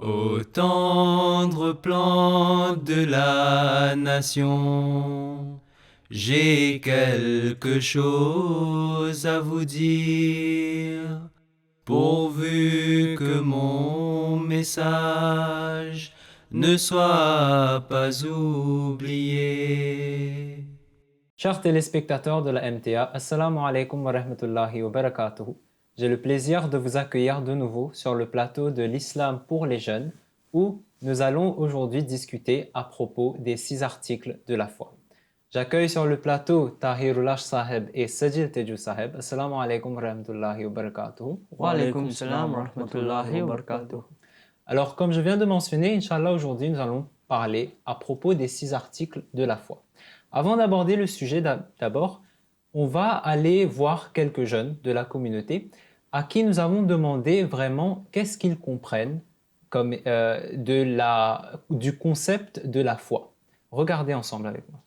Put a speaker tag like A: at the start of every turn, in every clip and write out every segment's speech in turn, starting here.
A: Ô tendre plante de la nation, j'ai quelque chose à vous dire, pourvu que mon message ne soit pas oublié.
B: Chers téléspectateurs de la MTA, Assalamu alaikum wa rahmatullahi wa barakatuh. J'ai le plaisir de vous accueillir de nouveau sur le plateau de l'Islam pour les jeunes où nous allons aujourd'hui discuter à propos des 6 articles de la foi. J'accueille sur le plateau Tahirullah Saheb et Sajil Teju Saheb. Assalamu alaikum wa rahmatullahi wa barakatuh.
C: Wa alaykum salam wa rahmatullahi wa barakatuh.
B: Alors, comme je viens de mentionner, Inch'Allah, aujourd'hui, nous allons parler à propos des 6 articles de la foi. Avant d'aborder le sujet d'abord, on va aller voir quelques jeunes de la communauté à qui nous avons demandé vraiment qu'est-ce qu'ils comprennent comme, du concept de la foi. Regardez ensemble avec moi.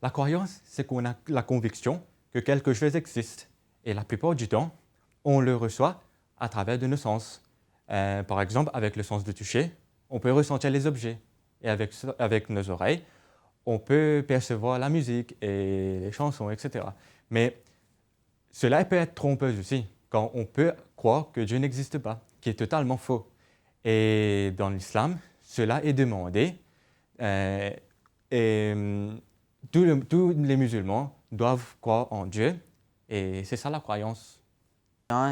D: La croyance, c'est qu'on a la conviction que quelque chose existe. Et la plupart du temps, on le reçoit à travers de nos sens. Par exemple, avec le sens de toucher, on peut ressentir les objets. Et avec nos oreilles, on peut percevoir la musique et les chansons, etc. Mais cela peut être trompeur aussi, quand on peut croire que Dieu n'existe pas, qui est totalement faux. Et dans l'islam, cela est demandé. Tous les musulmans doivent croire en Dieu, et c'est ça la croyance.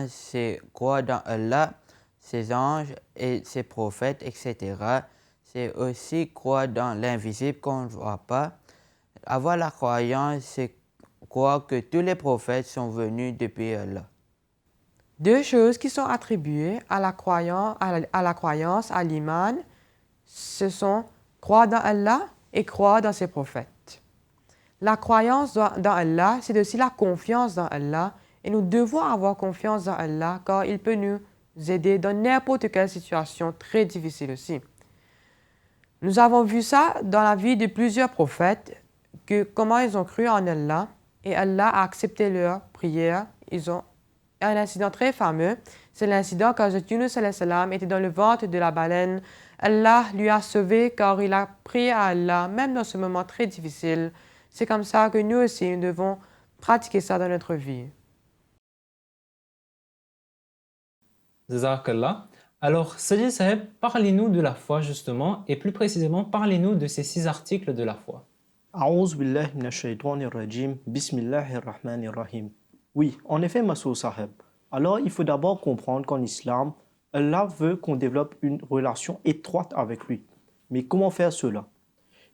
C: C'est croire dans Allah, ses anges et ses prophètes, etc. C'est aussi croire dans l'invisible qu'on ne voit pas. Avoir la croyance, c'est croire que tous les prophètes sont venus depuis Allah.
E: Deux choses qui sont attribuées à la croyance, à l'iman, ce sont croire dans Allah et croire dans ses prophètes. La croyance dans Allah, c'est aussi la confiance dans Allah, et nous devons avoir confiance dans Allah car il peut nous aider dans n'importe quelle situation très difficile aussi. Nous avons vu ça dans la vie de plusieurs prophètes, comment ils ont cru en Allah et Allah a accepté leur prière. Ils ont un incident très fameux, c'est l'incident quand Yunus salam était dans le ventre de la baleine. Allah lui a sauvé car il a prié à Allah, même dans ce moment très difficile. C'est comme ça que nous aussi, nous devons pratiquer ça dans notre vie.
B: Jazakallah. Alors, Sajid Saheb, parlez-nous de la foi justement, et plus précisément, parlez-nous de ces 6 articles de la foi.
F: A'ouz billahi minash shaitanir rajim, bismillahir rahmanir rahim. Oui, en effet, Massoud Saheb. Alors, il faut d'abord comprendre qu'en islam, Allah veut qu'on développe une relation étroite avec lui. Mais comment faire cela?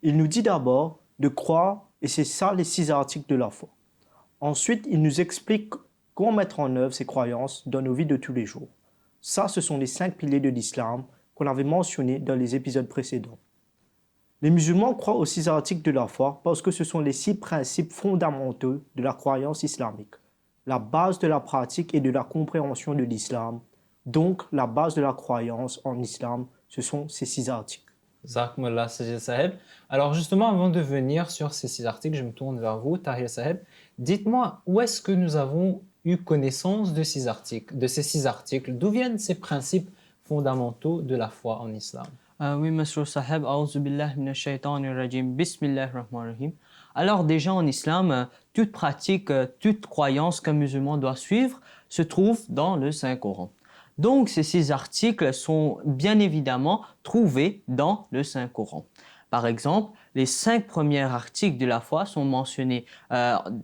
F: Il nous dit d'abord de croire, et c'est ça les 6 articles de la foi. Ensuite, il nous explique comment mettre en œuvre ces croyances dans nos vies de tous les jours. Ça, ce sont les 5 piliers de l'islam qu'on avait mentionnés dans les épisodes précédents. Les musulmans croient aux 6 articles de la foi parce que ce sont les 6 principes fondamentaux de la croyance islamique, la base de la pratique et de la compréhension de l'islam. Donc, la base de la croyance en islam, ce sont ces 6 articles.
B: Jazakumullah Sajid Saheb. Alors justement, avant de venir sur ces 6 articles, je me tourne vers vous, Tahir Saheb. Dites-moi, où est-ce que nous avons eu connaissance de ces articles? D'où viennent ces principes fondamentaux de la foi en islam?
C: Oui, Masrour Saheb, a'oudhu billahi minash shaitanir rajim, bismillahir rahmanir rahim. Alors déjà en islam, toute pratique, toute croyance qu'un musulman doit suivre se trouve dans le Saint-Coran. Donc ces 6 articles sont bien évidemment trouvés dans le Saint-Coran. Par exemple, les 5 premiers articles de la foi sont mentionnés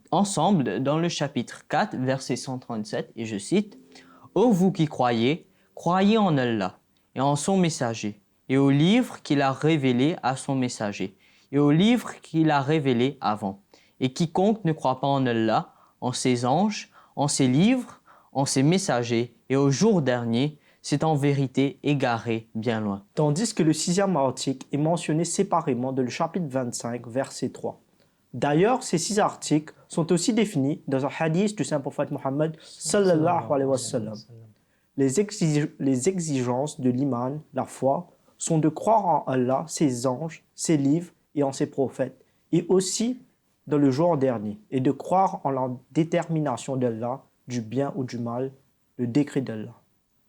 C: ensemble dans le chapitre 4, verset 137, et je cite « Ô vous qui croyez, croyez en Allah et en son messager, et au livre qu'il a révélé à son messager, et au livre qu'il a révélé avant. Et quiconque ne croit pas en Allah, en ses anges, en ses livres, en ses messagers, et au jour dernier, c'est en vérité égaré bien loin. »
F: Tandis que le 6e article est mentionné séparément dans le chapitre 25, verset 3. D'ailleurs, ces 6 articles sont aussi définis dans un hadith du Saint-Prophète Mohammed sallallahu alayhi wa sallam. Les exigences de l'iman, la foi, sont de croire en Allah, ses anges, ses livres et en ses prophètes, et aussi dans le jour dernier, et de croire en la détermination d'Allah, du bien ou du mal, le décret d'Allah.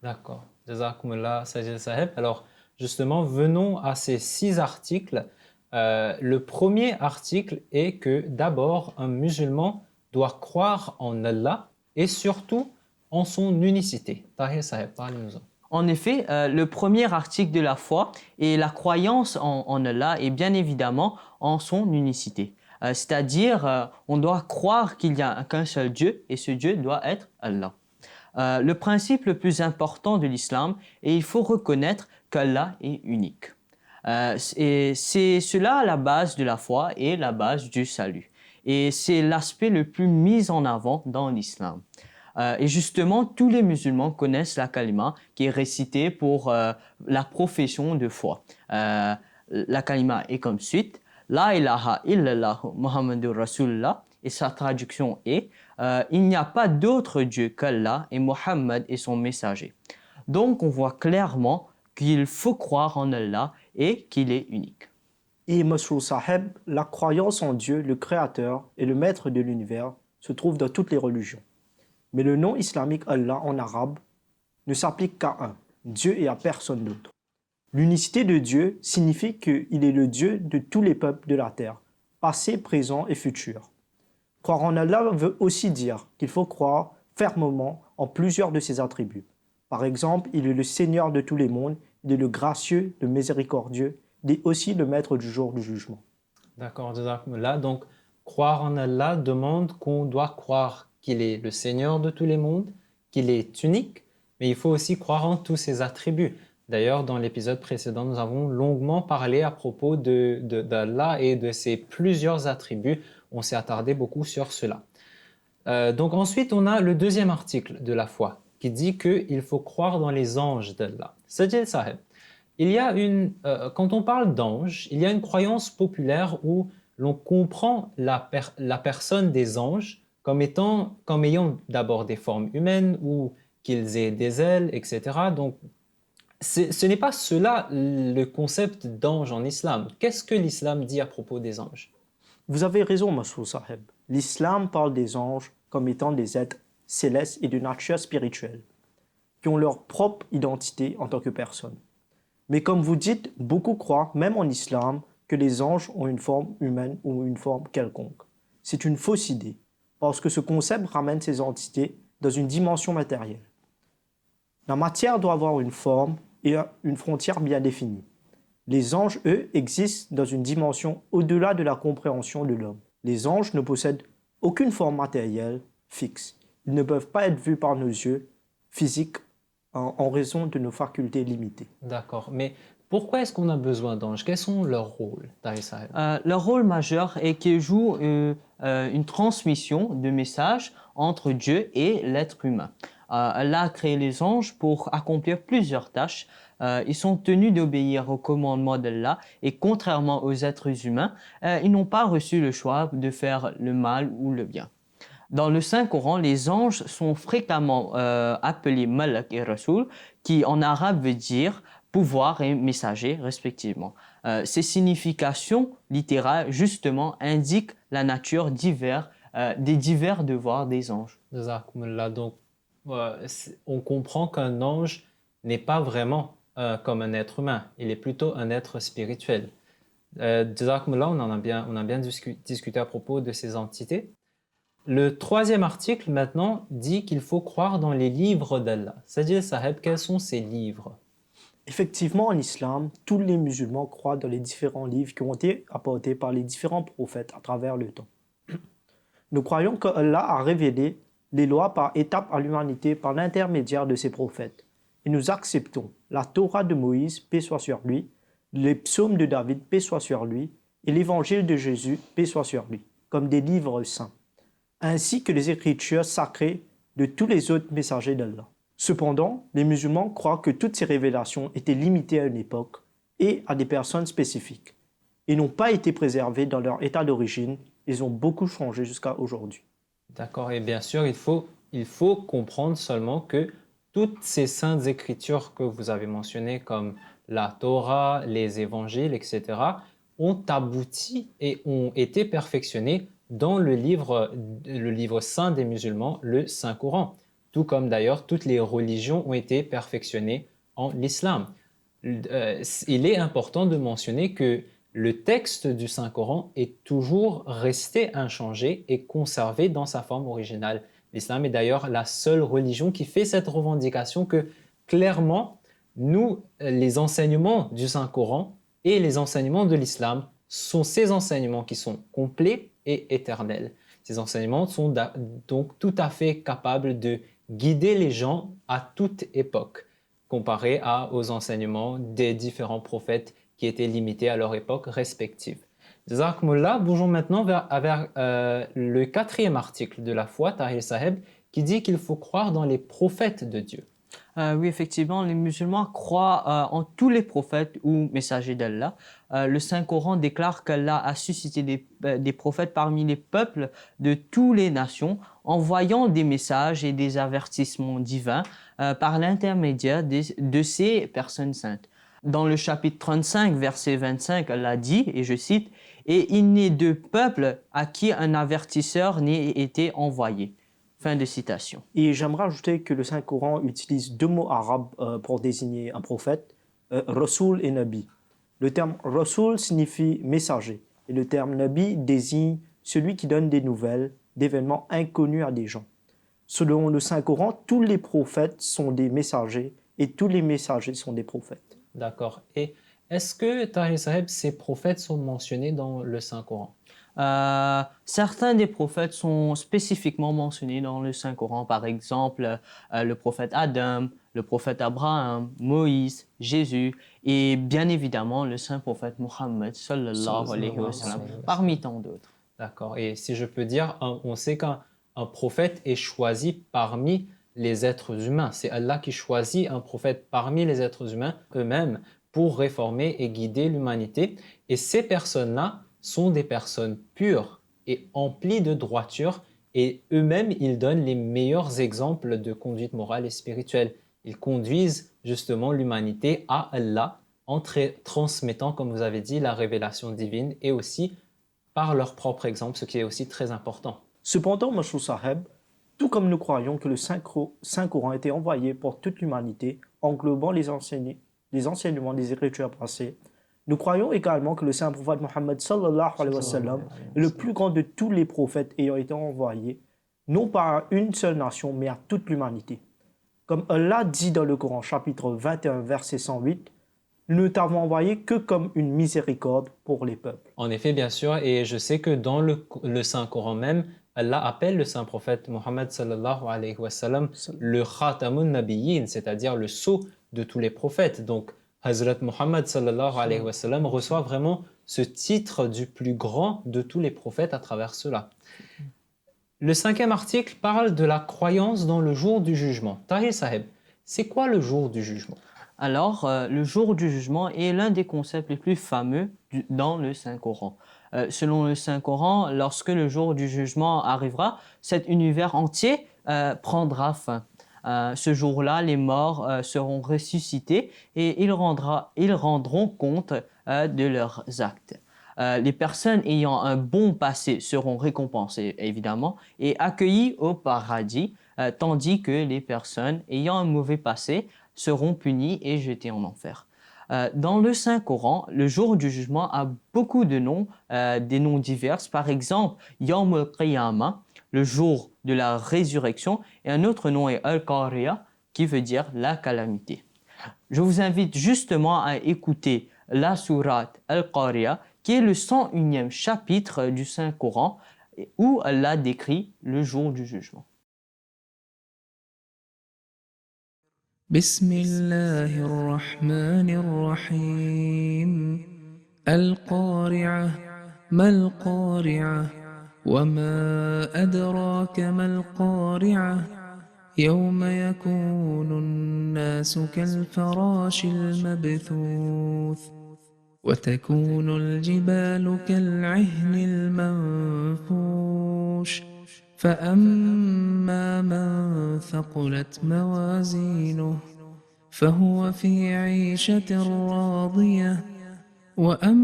B: D'accord. Jazakumullah, Sajid Saheb. Alors, justement, venons à ces 6 articles. Le premier article est que d'abord, un musulman doit croire en Allah et surtout en son unicité. Tahir Saheb, parlez-nous-en.
C: En effet, le premier article de la foi est la croyance en Allah et bien évidemment en son unicité. C'est-à-dire, on doit croire qu'il n'y a qu'un seul Dieu et ce Dieu doit être Allah. Le principe le plus important de l'islam est qu'il faut reconnaître qu'Allah est unique. Et c'est cela la base de la foi et la base du salut. Et c'est l'aspect le plus mis en avant dans l'islam. Et justement, tous les musulmans connaissent la kalima qui est récitée pour la profession de foi. La kalima est comme suite. La ilaha illallah Muhammadur Rasulullah. Et sa traduction est il n'y a pas d'autre Dieu qu'Allah et Mohammed est son messager. Donc on voit clairement qu'il faut croire en Allah et qu'il est unique.
F: Et Masrou Saheb, la croyance en Dieu, le Créateur et le Maître de l'univers, se trouve dans toutes les religions. Mais le nom islamique Allah en arabe ne s'applique qu'à un, Dieu et à personne d'autre. L'unicité de Dieu signifie qu'il est le Dieu de tous les peuples de la terre, passé, présent et futur. Croire en Allah veut aussi dire qu'il faut croire fermement en plusieurs de ses attributs. Par exemple, il est le Seigneur de tous les mondes, il est le gracieux, le miséricordieux, il est aussi le maître du jour du jugement.
B: D'accord, Jazakumullah. Donc, croire en Allah demande qu'on doit croire qu'il est le Seigneur de tous les mondes, qu'il est unique, mais il faut aussi croire en tous ses attributs. D'ailleurs, dans l'épisode précédent, nous avons longuement parlé à propos d'Allah et de ses plusieurs attributs. On s'est attardé beaucoup sur cela. Donc ensuite, on a le deuxième article de la foi qui dit qu'il faut croire dans les anges d'Allah. Sajid Saheb, quand on parle d'anges, il y a une croyance populaire où l'on comprend la personne des anges comme ayant d'abord des formes humaines ou qu'ils aient des ailes, etc. Donc, ce n'est pas cela le concept d'ange en islam. Qu'est-ce que l'islam dit à propos des anges?
F: Vous avez raison, Masrou Saheb. L'islam parle des anges comme étant des êtres célestes et de nature spirituelle, qui ont leur propre identité en tant que personne. Mais comme vous dites, beaucoup croient, même en islam, que les anges ont une forme humaine ou une forme quelconque. C'est une fausse idée, parce que ce concept ramène ces entités dans une dimension matérielle. La matière doit avoir une forme et une frontière bien définie. Les anges, eux, existent dans une dimension au-delà de la compréhension de l'homme. Les anges ne possèdent aucune forme matérielle fixe. Ils ne peuvent pas être vus par nos yeux physiques en raison de nos facultés limitées.
B: D'accord, mais pourquoi est-ce qu'on a besoin d'anges? Quels sont leurs rôles, Tahir Saheb?
C: Leur rôle majeur est qu'ils jouent une transmission de messages entre Dieu et l'être humain. Allah a créé les anges pour accomplir plusieurs tâches. Ils sont tenus d'obéir aux commandements d'Allah et contrairement aux êtres humains, ils n'ont pas reçu le choix de faire le mal ou le bien. Dans le Saint-Coran, les anges sont fréquemment appelés Malak et Rasoul, qui en arabe veut dire pouvoir et messager respectivement. Ces significations littérales justement indiquent la nature des divers devoirs des anges.
B: Jazakumullah. Donc, on comprend qu'un ange n'est pas vraiment comme un être humain, il est plutôt un être spirituel. Jazakumullah, on a bien discuté à propos de ces entités. Le troisième article maintenant dit qu'il faut croire dans les livres d'Allah. Sajid Saheb, quels sont ces livres?
F: Effectivement, en islam, tous les musulmans croient dans les différents livres qui ont été apportés par les différents prophètes à travers le temps. Nous croyons qu'Allah a révélé les lois par étapes à l'humanité par l'intermédiaire de ses prophètes. Et nous acceptons la Torah de Moïse, paix soit sur lui, les psaumes de David, paix soit sur lui, et l'évangile de Jésus, paix soit sur lui, comme des livres saints, ainsi que les écritures sacrées de tous les autres messagers d'Allah. Cependant, les musulmans croient que toutes ces révélations étaient limitées à une époque et à des personnes spécifiques, et n'ont pas été préservées dans leur état d'origine. Ils ont beaucoup changé jusqu'à aujourd'hui.
B: D'accord, et bien sûr, il faut comprendre seulement que toutes ces saintes écritures que vous avez mentionnées, comme la Torah, les évangiles, etc., ont abouti et ont été perfectionnées dans le livre saint des musulmans, le Saint-Coran. tout comme d'ailleurs toutes les religions ont été perfectionnées en l'islam. Il est important de mentionner que le texte du Saint-Coran est toujours resté inchangé et conservé dans sa forme originale. L'islam est d'ailleurs la seule religion qui fait cette revendication que clairement, nous, les enseignements du Saint-Coran et les enseignements de l'islam sont ces enseignements qui sont complets et éternels. Ces enseignements sont donc tout à fait capables de guider les gens à toute époque, comparé aux enseignements des différents prophètes qui étaient limités à leur époque respective. Jazakumullah, bougeons maintenant vers le 4e article de la foi, Tahir Saheb, qui dit qu'il faut croire dans les prophètes de Dieu.
C: Oui, effectivement, les musulmans croient en tous les prophètes ou messagers d'Allah. Le Saint-Coran déclare qu'Allah a suscité des prophètes parmi les peuples de toutes les nations, envoyant des messages et des avertissements divins par l'intermédiaire de ces personnes saintes. Dans le chapitre 35, verset 25, Allah dit, et je cite, « Et il n'est de peuple à qui un avertisseur n'ait été envoyé. » Fin de citation.
F: Et j'aimerais ajouter que le Saint-Coran utilise deux mots arabes pour désigner un prophète, Rasoul et Nabi. Le terme Rasoul signifie messager et le terme Nabi désigne celui qui donne des nouvelles d'événements inconnus à des gens. Selon le Saint-Coran, tous les prophètes sont des messagers et tous les messagers sont des prophètes.
B: D'accord. Et est-ce que, Tahir Saheb, ces prophètes sont mentionnés dans le Saint-Coran?
C: Certains des prophètes sont spécifiquement mentionnés dans le Saint-Coran, par exemple le prophète Adam, le prophète Abraham, Moïse, Jésus et bien évidemment le saint prophète Mohammed sallallahu alayhi wa sallam, parmi tant d'autres.
B: D'accord. Et si je peux dire, on sait qu'un prophète est choisi parmi les êtres humains. C'est Allah qui choisit un prophète parmi les êtres humains eux-mêmes pour réformer et guider l'humanité. Et ces personnes-là sont des personnes pures et emplies de droiture et eux-mêmes, ils donnent les meilleurs exemples de conduite morale et spirituelle. Ils conduisent justement l'humanité à Allah en transmettant, comme vous avez dit, la révélation divine et aussi par leur propre exemple, ce qui est aussi très important.
F: Cependant, Mashou Saheb, tout comme nous croyons que le Saint-Coran a été envoyé pour toute l'humanité, englobant les enseignements des Écritures passées, nous croyons également que le saint prophète Mohammed sallallahu alayhi wa sallam est le plus grand de tous les prophètes ayant été envoyés, non pas à une seule nation, mais à toute l'humanité. Comme Allah dit dans le Coran, chapitre 21, verset 108, « Nous ne t'avons envoyé que comme une miséricorde pour les peuples. »
B: En effet, bien sûr, et je sais que dans le Saint-Coran même, Allah appelle le saint prophète Mohammed sallallahu alayhi wa sallam le Khatamun Nabiyyin, c'est-à-dire le sceau de tous les prophètes. Donc, Hazrat Muhammad sallallahu alayhi wa sallam reçoit vraiment ce titre du plus grand de tous les prophètes à travers cela. Le 5e article parle de la croyance dans le jour du jugement. Tahir Saheb, c'est quoi le jour du jugement?
C: Alors, le jour du jugement est l'un des concepts les plus fameux dans le Saint-Coran. Selon le Saint-Coran, lorsque le jour du jugement arrivera, cet univers entier prendra fin. Ce jour-là, les morts seront ressuscités et ils rendront compte de leurs actes. Les personnes ayant un bon passé seront récompensées, évidemment, et accueillies au paradis, tandis que les personnes ayant un mauvais passé seront punies et jetées en enfer. Dans le Saint-Coran, le jour du jugement a beaucoup de noms, des noms divers. Par exemple, Yawm al-Qiyamah, le jour de la résurrection, et un autre nom est Al-Qariya, qui veut dire la calamité. Je vous invite justement à écouter la sourate Al-Qariya, qui est le 101e chapitre du Saint-Coran, où Allah décrit le jour du jugement.
A: بسم الله الرحمن الرحيم القارعة ما القارعة وما أدراك ما القارعة يوم يكون الناس كالفراش المبثوث وتكون الجبال كالعهن المنفوش فأما من ثقلت موازينه فهو في عيشة راضية وأما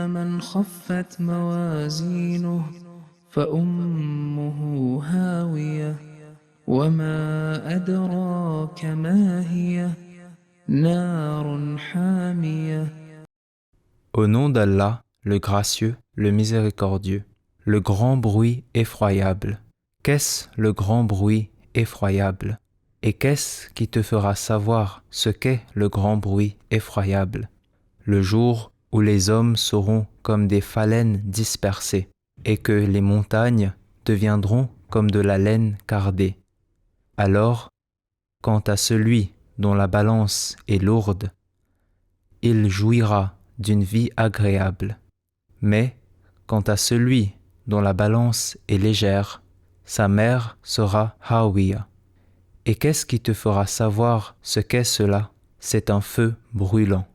A: من خفت موازينه فأمه هاوية وما أدراك ما هي نار حامية.
G: Au nom d'Allah, le gracieux, le miséricordieux, le grand bruit effroyable. Qu'est-ce le grand bruit effroyable? Et qu'est-ce qui te fera savoir ce qu'est le grand bruit effroyable? Le jour où les hommes seront comme des phalènes dispersées, et que les montagnes deviendront comme de la laine cardée. Alors, quant à celui dont la balance est lourde, il jouira d'une vie agréable. Mais, quant à celui dont la balance est légère, sa mère sera Hawiya. Et qu'est-ce qui te fera savoir ce qu'est cela? C'est un feu brûlant.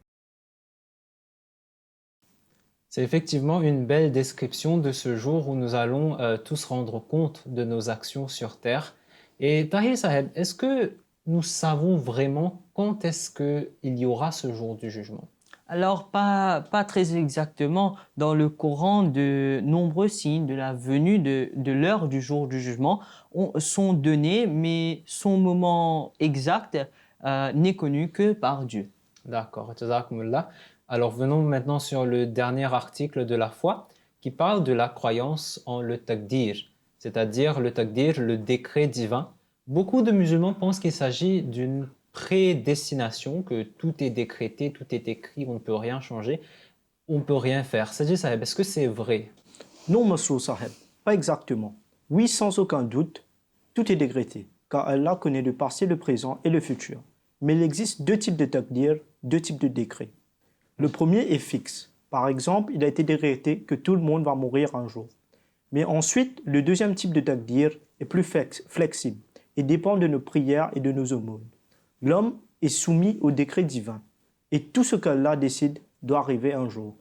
B: C'est effectivement une belle description de ce jour où nous allons tous rendre compte de nos actions sur Terre. Et Tahir Saheb, est-ce que nous savons vraiment quand est-ce qu'il y aura ce jour du jugement?
C: Alors, pas très exactement. Dans le Coran, de nombreux signes de la venue de l'heure du jour du jugement sont donnés, mais son moment exact n'est connu que par Dieu.
B: D'accord, jazakumullah. Alors venons maintenant sur le dernier article de la foi qui parle de la croyance en le taqdir, c'est-à-dire le taqdir, le décret divin. Beaucoup de musulmans pensent qu'il s'agit d'une prédestination, que tout est décrété, tout est écrit, on ne peut rien changer, on ne peut rien faire. Sajid Saheb, est-ce que c'est vrai?
F: Non, Monsieur Saheb, pas exactement. Oui, sans aucun doute, tout est décrété, car Allah connaît le passé, le présent et le futur. Mais il existe deux types de taqdir, deux types de décrets. Le premier est fixe. Par exemple, il a été décrété que tout le monde va mourir un jour. Mais ensuite, le deuxième type de taqdir est plus flexible et dépend de nos prières et de nos aumônes. L'homme est soumis au décret divin et tout ce qu'Allah décide doit arriver un jour.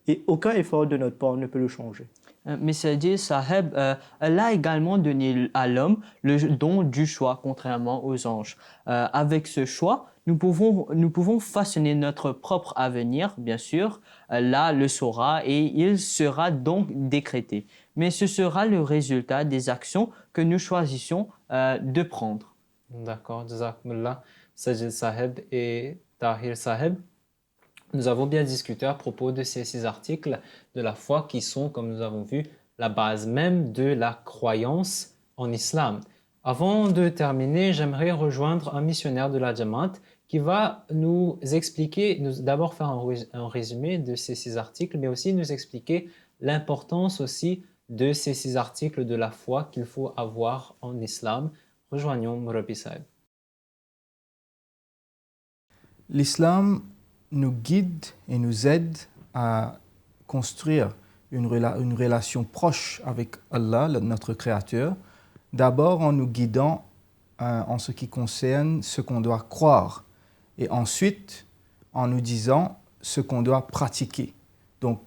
F: Et aucun effort de notre part ne peut le changer.
C: Mais Sajid Saheb, Allah a également donné à l'homme le don du choix, contrairement aux anges. Avec ce choix, nous pouvons façonner notre propre avenir, bien sûr. Allah le saura et il sera donc décrété. Mais ce sera le résultat des actions que nous choisissons de prendre.
B: D'accord, jazakumullah, Sajid Saheb et Tahir Saheb. Nous avons bien discuté à propos de ces 6 articles de la foi qui sont, comme nous avons vu, la base même de la croyance en islam. Avant de terminer, j'aimerais rejoindre un missionnaire de la Jamaat qui va nous expliquer, d'abord faire un résumé de ces 6 articles, mais aussi nous expliquer l'importance aussi de ces 6 articles de la foi qu'il faut avoir en islam. Rejoignons Murabi Saheb.
H: L'islam nous guide et nous aide à construire une relation proche avec Allah, notre Créateur, d'abord en nous guidant en ce qui concerne ce qu'on doit croire et ensuite en nous disant ce qu'on doit pratiquer. Donc,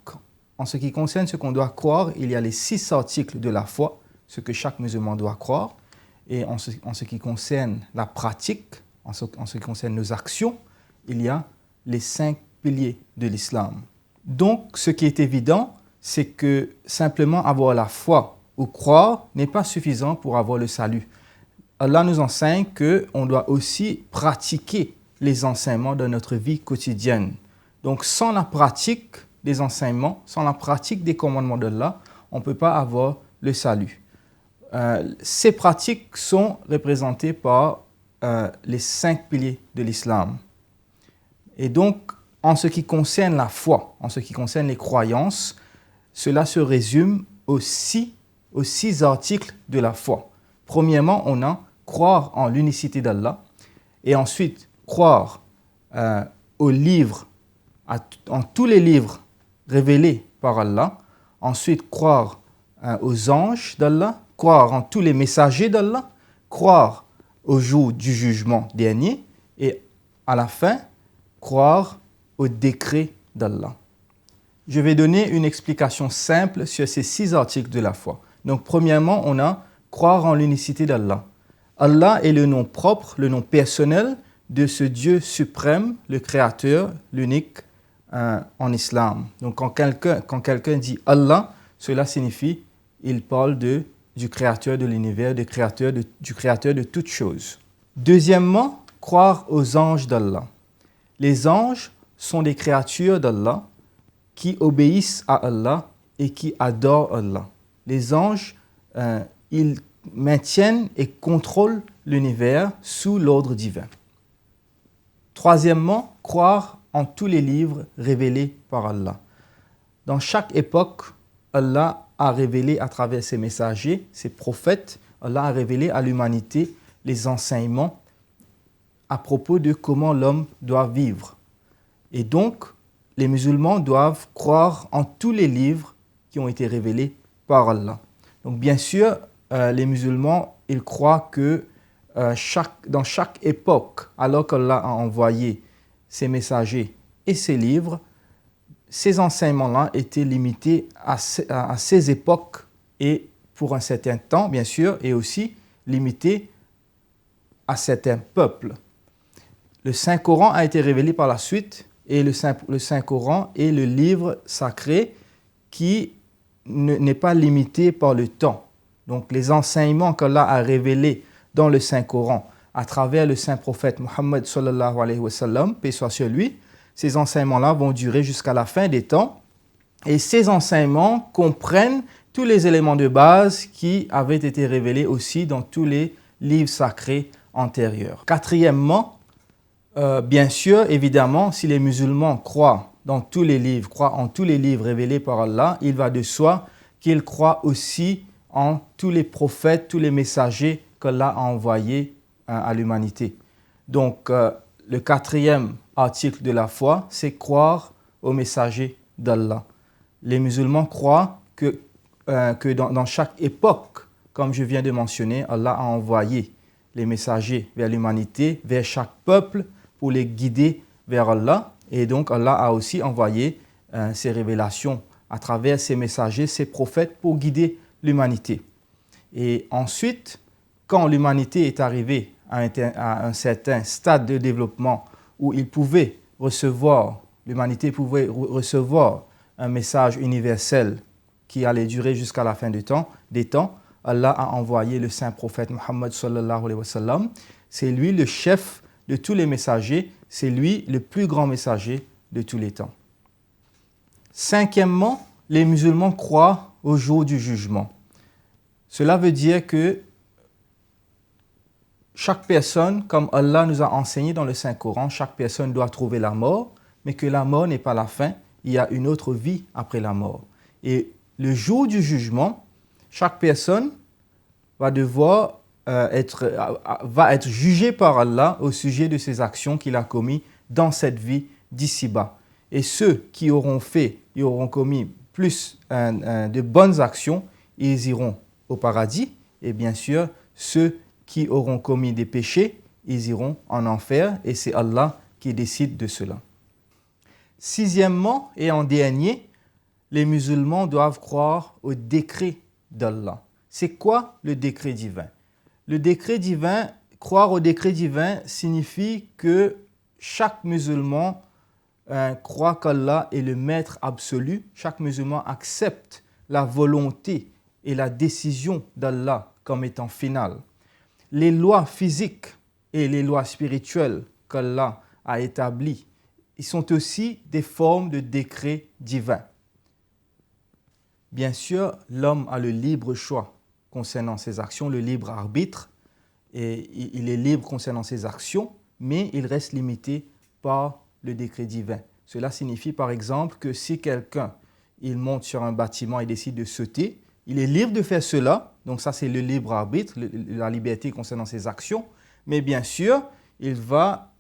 H: en ce qui concerne ce qu'on doit croire, il y a les 6 articles de la foi, ce que chaque musulman doit croire, et en ce qui concerne la pratique, en ce qui concerne nos actions, il y a les 5 piliers de l'islam. Donc, ce qui est évident, c'est que simplement avoir la foi ou croire n'est pas suffisant pour avoir le salut. Allah nous enseigne qu'on doit aussi pratiquer les enseignements de notre vie quotidienne. Donc, sans la pratique des enseignements, sans la pratique des commandements d'Allah, on ne peut pas avoir le salut. Ces pratiques sont représentées par les 5 piliers de l'islam. Et donc, en ce qui concerne la foi, en ce qui concerne les croyances, cela se résume aux 6 articles de la foi. Premièrement, on a croire en l'unicité d'Allah et ensuite croire aux livres, en tous les livres révélés par Allah. Ensuite, croire aux anges d'Allah, croire en tous les messagers d'Allah, croire au jour du jugement dernier et à la fin, croire au décret d'Allah. Je vais donner une explication simple sur ces 6 articles de la foi. Donc, premièrement, on a croire en l'unicité d'Allah. Allah est le nom propre, le nom personnel de ce Dieu suprême, le Créateur, l'unique en islam. Donc, quand quelqu'un dit Allah, cela signifie il parle de du Créateur de l'univers, du Créateur de toutes choses. Deuxièmement, croire aux anges d'Allah. Les anges sont des créatures d'Allah qui obéissent à Allah et qui adorent Allah. Les anges, ils maintiennent et contrôlent l'univers sous l'ordre divin. Troisièmement, croire en tous les livres révélés par Allah. Dans chaque époque, Allah a révélé à travers ses messagers, ses prophètes, Allah a révélé à l'humanité les enseignements à propos de comment l'homme doit vivre. Et donc, les musulmans doivent croire en tous les livres qui ont été révélés par Allah. Donc, bien sûr, les musulmans, ils croient que dans chaque époque, alors qu'Allah a envoyé ses messagers et ses livres, ces enseignements-là étaient limités à ces époques et pour un certain temps, bien sûr, et aussi limités à certains peuples. Le Saint-Coran a été révélé par la suite et le Saint-Coran est le livre sacré qui n'est pas limité par le temps. Donc les enseignements qu'Allah a révélés dans le Saint-Coran à travers le Saint-Prophète Muhammad sallallahu alayhi wa sallam, paix soit sur lui, ces enseignements-là vont durer jusqu'à la fin des temps et ces enseignements comprennent tous les éléments de base qui avaient été révélés aussi dans tous les livres sacrés antérieurs. Quatrièmement, bien sûr, évidemment, si les musulmans croient en tous les livres révélés par Allah, il va de soi qu'ils croient aussi en tous les prophètes, tous les messagers qu'Allah a envoyés à l'humanité. Donc, le quatrième article de la foi, c'est croire aux messagers d'Allah. Les musulmans croient que dans chaque époque, comme je viens de mentionner, Allah a envoyé les messagers vers l'humanité, vers chaque peuple, pour les guider vers Allah. Et donc, Allah a aussi envoyé ses révélations à travers ses messagers, ses prophètes, pour guider l'humanité. Et ensuite, quand l'humanité est arrivée à un certain stade de développement où l'humanité pouvait recevoir un message universel qui allait durer jusqu'à la fin des temps, Allah a envoyé le saint prophète Muhammad sallallahu alayhi wa sallam. C'est lui le chef de tous les messagers, c'est lui le plus grand messager de tous les temps. Cinquièmement, les musulmans croient au jour du jugement. Cela veut dire que chaque personne, comme Allah nous a enseigné dans le Saint-Coran, chaque personne doit trouver la mort, mais que la mort n'est pas la fin, il y a une autre vie après la mort. Et le jour du jugement, chaque personne va être jugée par Allah au sujet de ses actions qu'il a commises dans cette vie d'ici-bas. Et ceux qui auront commis plus de bonnes actions, ils iront au paradis. Et bien sûr, ceux qui auront commis des péchés, ils iront en enfer. Et c'est Allah qui décide de cela. Sixièmement et en dernier, les musulmans doivent croire au décret d'Allah. C'est quoi le décret divin? Le décret divin, croire au décret divin signifie que chaque musulman croit qu'Allah est le maître absolu. Chaque musulman accepte la volonté et la décision d'Allah comme étant finale. Les lois physiques et les lois spirituelles qu'Allah a établies, ils sont aussi des formes de décret divin. Bien sûr, l'homme a le libre choix concernant ses actions, le libre arbitre, et il est libre concernant ses actions, mais il reste limité par le décret divin. Cela signifie par exemple que si quelqu'un il monte sur un bâtiment et décide de sauter, il est libre de faire cela, donc ça c'est le libre arbitre, la liberté concernant ses actions, mais bien sûr, il va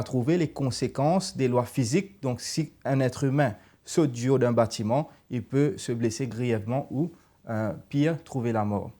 H: trouver les conséquences des lois physiques. Donc si un être humain saute du haut d'un bâtiment, il peut se blesser grièvement ou, pire, trouver la mort.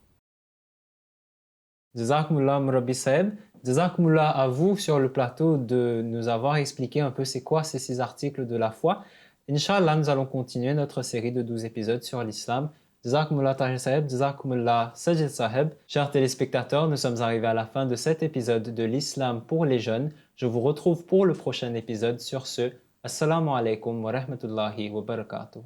B: Jazakumullah Murabi Saeb. Jazakumullah à vous sur le plateau de nous avoir expliqué un peu c'est quoi ces 6 articles de la foi. Inch'Allah, nous allons continuer notre série de 12 épisodes sur l'islam. Jazakumullah Tahir Saeb, Jazakumullah Sajid Saheb. Chers téléspectateurs, nous sommes arrivés à la fin de cet épisode de l'islam pour les jeunes. Je vous retrouve pour le prochain épisode. Sur ce, Assalamu alaikum wa rahmatullahi wa barakatuh.